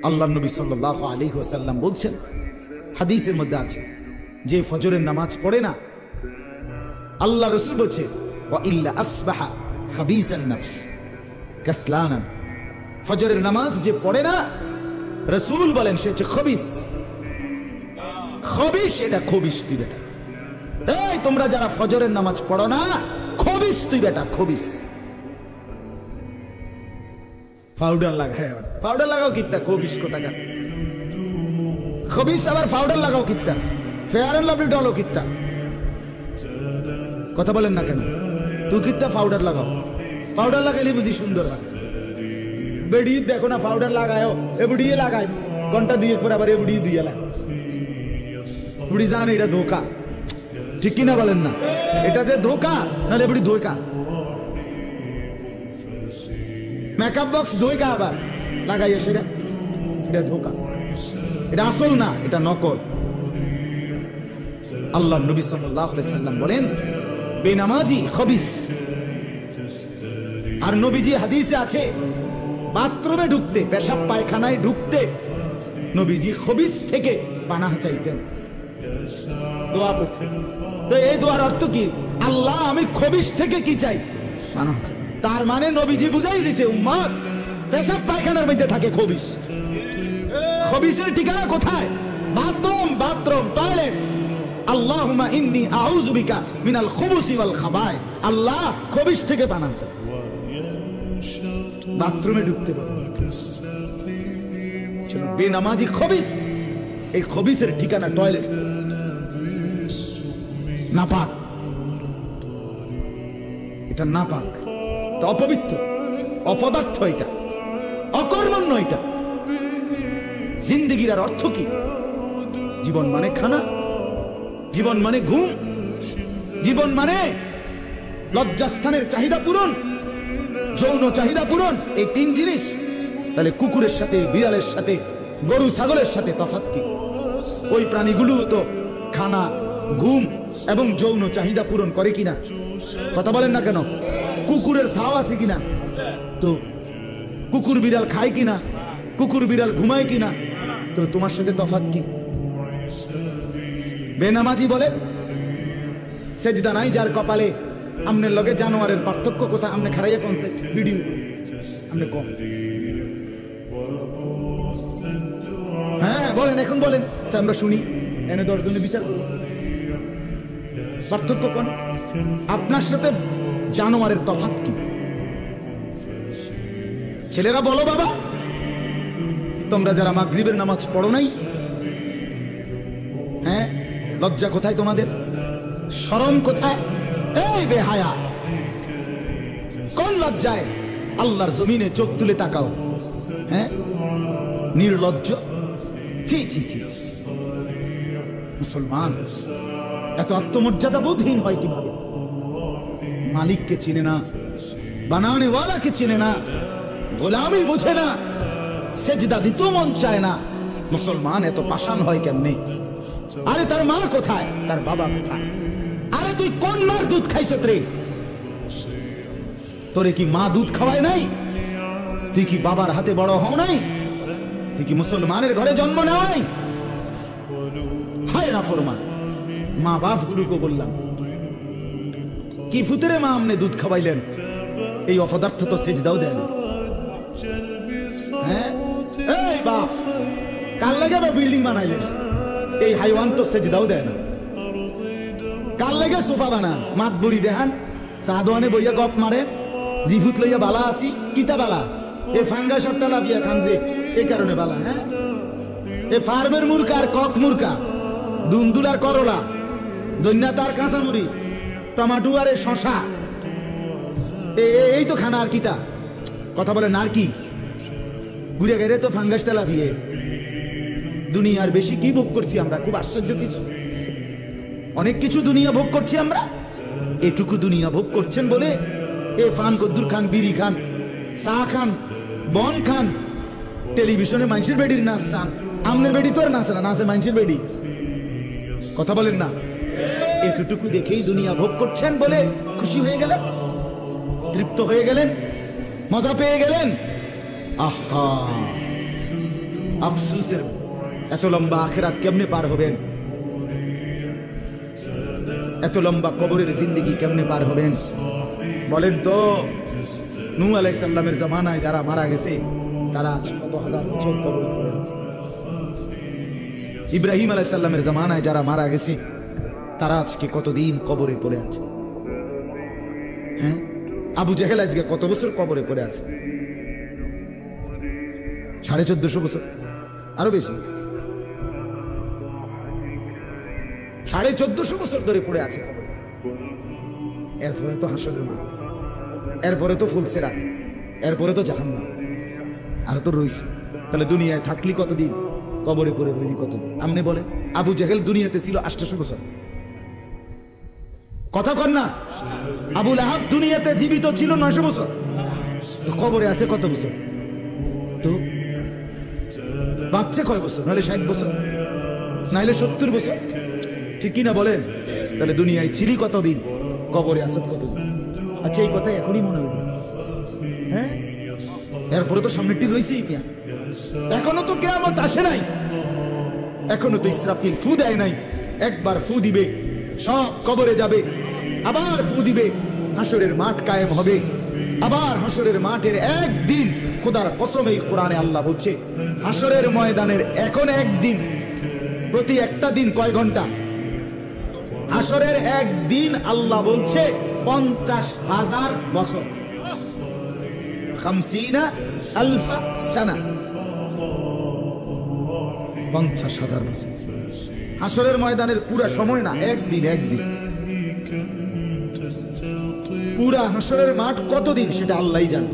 আল্লাহ নবী সাল্লাল্লাহু আলাইহি ওয়াসাল্লাম বলছেন, হাদিসের মধ্যে আছে, যে ফজরের নামাজ পড়ে না, আল্লাহ রাসূল বলছে ওয়া ইল্লা আসবাহা খাবিসান নফস কাসলানান, ফজরের নামাজ যে পড়ে না, রাসূল বলেন সে হচ্ছে খবিস। খবিস, এটা খবিস তুই বেটা। এই তোমরা যারা ফজরের নামাজ পড়ো না, খবিস তুই বেটা, খবিস। পাউডার লাগায়, পাউডার লাগাও কিত্তা, খবিস কোথাকার খবিস, আবার পাউডার লাগাও কিত্তা, ফেয়ার এন্ড লাভলি ডলও কিত্তা, কথা বলেন না কেন? তুই কিত্তা পাউডার লাগাও, পাউডার লাগাইলে বুঝি সুন্দর হয়। বেড়ি দেখো না পাউডার লাগায়, এ বুড়িয়ে লাগায়, ঘন্টা দুই পর আবার এ বুড়িয়ে দুই লাগায়। বুড়ি জানে এটা ধোকা, ঠিক কিনা বলেন না? এটা যে ধোকা, নাহলে বুড়ি ধোকা। মেকআপ বক্স ধোকা আবার লাগাইয়া, সেটা এটা ধোকা, এটা আসল না, এটা নকল। আল্লাহ নবী সাল্লাল্লাহু আলাইহি ওয়াসাল্লাম বলেন বেনামাজি খবিস। আর নবীজি হাদিসে আছে, বাথরুমে ঢুকতে, পেশাব পায়খানায় ঢুকতে নবীজি খবিস থেকে পানাহ চাইতেন, দোয়া করতেন। তো এই দোয়ার অর্থ কি? আল্লাহ আমি খবিস থেকে কি চাই? পানাহ চাই। তার মানে নবীজি বুঝাই দিছে, উম্মত পেশাব পায়খানার মধ্যে থাকে খবিস। খবিসের ঠিকানা কোথায়? Bathroom, bathroom, toilet. আল্লাহুম্মা ইন্নী আউযু বিকা মিনাল খুবুসি ওয়াল খাবায়। আল্লাহ খবিস থেকে পানাহ চাই। বাথরুমে ঢুকতে পারে বেনামাজি খবিস। এই খবিসের ঠিকানা টয়লেট, নাপাক, এটা নাপাক, এটা অপবিত্র, অপদার্থ, এটা অকর্মণ্য। এটা জিন্দেগির আর অর্থ কি? জীবন মানে খানা, জীবন মানে ঘুম, জীবন মানে লজ্জাস্থানের চাহিদা পূরণ, যৌন চাহিদা পূরণ, এই তিন জিনিস। তাহলে কুকুরের সাথে, বিড়ালের সাথে, গরু ছাগলের সাথে তফাৎ কি? ওই প্রাণীগুলো তো খানা, ঘুম এবং যৌন চাহিদা পূরণ করে কিনা? কথা বলেন না কেন? কুকুরের ছাও আছে কিনা? তো কুকুর বিড়াল খায় কিনা? কুকুর বিড়াল ঘুমায় কিনা? তো তোমার সাথে তফাৎ কি? বেনামাজি বলে সেজদা নাই যার কপালে, আমনের লগে জানোয়ারের পার্থক্য কোথায়? আমনে খারাইয়া কোনছে ভিডিও আমনে কম। হ্যাঁ বলেন, এখন বলেন, আমরা শুনি, এনে 10 জনে বিচার করব। পার্থক্য কোন? আপনার সাথে জানোয়ারের তফাৎ কি? ছেলেরা বলো বাবা, তোমরা যারা মাগরিবের নামাজ পড়ো নাই, হ্যাঁ লজ্জা কোথায় তোমাদের? শরম কোথায়? এই বেহায়া, কোন লজ্জায় আল্লাহর জমিনে চোখ তুলে তাকাও? হ্যাঁ নির্লজ্জ, ছি ছি ছি। মুসলমান এত আত্মমর্যাদা বোধহীন হয় কিভাবে? মালিককে চিনে না, বানানে ওয়ালাকে চিনে না, গোলামি বুঝে না, সেজদা দিতেও মন চায় না। মুসলমান এত পাষাণ হয় কেমনে? আরে তার মা কোথায়? তার বাবা কোথায়? আরে তুই কোন মার দুধ খাইছ রে? তোরে কি মা দুধ খাওয়ায় নাই? তুই কি বাবার হাতে বড় হও নাই? তুই কি মুসলমানের ঘরে জন্ম নেওয়াই? হায় না ফরমান। মা বাপ গুলোকে বললাম, কি ফুতেরে মা আমনে দুধ খাওয়াইলেন? এই অপদার্থ তো সেজদাও দেয় না। হ্যাঁ এই বাপ, কার লাগে বিল্ডিং বানাইলেন? এই হাইওয়ান তো সেজদাও দেয় না। কার লাগে সোফা বানান? মাত বুড়ি দেখান, সাদওয়ানে বইয়া গপ মারেন, জিভুত লইয়া বালা আসি, কিতা বালা? এ ফাঙ্গাস তালাপিয়া খান যে, এই কারণে বালা। হ্যাঁ এ ফার্মের মুরকা আর কক মুরকা, দুন্দুল আর করলা, দৈন্যাত আর কাঁচামরিচ, টমাটো আর শশা, এই তো খানা। আর কিতা কথা বলে? আর কি ঘুরে গেলে তো ফাঙ্গাস তেলাপিয়ে। দুনিয়ার বেশি কি ভোগ করছি আমরা? খুব আশ্চর্য কিছু, অনেক কিছু দুনিয়া ভোগ করছি আমরা। এটুকু দুনিয়া ভোগ করছেন বলে এ ফান কদ্দুর খান, বিড়ি খান, চা খান, বন খান, টেলিভিশনে মানুষের বেডির নাচ চান। আমনের বেডি তো আর নাচে না, নাচে মানুষের বেডি। কথা বলেন না? এতটুকু দেখেই দুনিয়া ভোগ করছেন বলে খুশি হয়ে গেলেন, তৃপ্ত হয়ে গেলেন, মজা পেয়ে গেলেন। আহা, আফসোসের এত লম্বা আখিরাত কেমনে পার হবেন, এত লম্বা কবরের জিন্দেগি কেমনে পার হবেন বলেন তো? নূহ আলাইহিস সালামের জামানায় যারা মারা গেছে তারা আজ কত হাজার বছর কবরে পড়ে আছে। ইব্রাহিম আলাইহিস সালামের জামানায় যারা মারা গেছে তারা আজকে কতদিন কবরে পড়ে আছে। হ্যাঁ, আবু জেহেল আজকে কত বছর কবরে পড়ে আছে? 1450 বছর, আরো বেশি, 1450 বছর ধরে পড়ে আছে। এরপরে তো হাসরের মাঠ, এরপরে তো ফুলসিরাত, এরপরে তো জাহান্নাম, আর তো রইছে। তাহলে দুনিয়ায় থাকলি কতদিন, কবরে পড়ে রইলি কতদিন? আপনি বলেন। আবু জেহেল দুনিয়াতে ছিল 800 বছর, কথা কন না? আবু লাহাব দুনিয়াতে জীবিত ছিল 900 বছর, তো কবরে আছে কত বছর? তো ভাবছে কয় বছর? নাহলে 60 বছর, নাহলে 70 বছর, ঠিক কিনা বলেন? তাহলে দুনিয়ায় ছিলি কতদিন, কবরে আসত কতদিন? আচ্ছা, এই কথাই এখনই মনে হলো। হ্যাঁ, এরপরে তো সামনেটি রয়েছেই, এখনো তো কিয়ামত আসে নাই, এখনো তো ইসরাফিল ফু দেয় নাই। একবার ফু দিবে, সব কবরে যাবে, আবার ফু দিবে, হাসরের মাঠ কায়েম হবে। আবার হাসরের মাঠের একদিন, খোদার কসম এই কোরআনে আল্লাহ বলছে, হাসরের ময়দানের এখন একদিন, প্রতি একটা দিন কয় ঘন্টা? হাসরের একদিন আল্লাহ বলছে 50,000 বছর, 50,000 সানা, 50,000 বছর। হাসরের ময়দানের পুরা সময় না, একদিন, একদিন। পুরা হাসরের মাঠ কতদিন সেটা আল্লাহই জানে।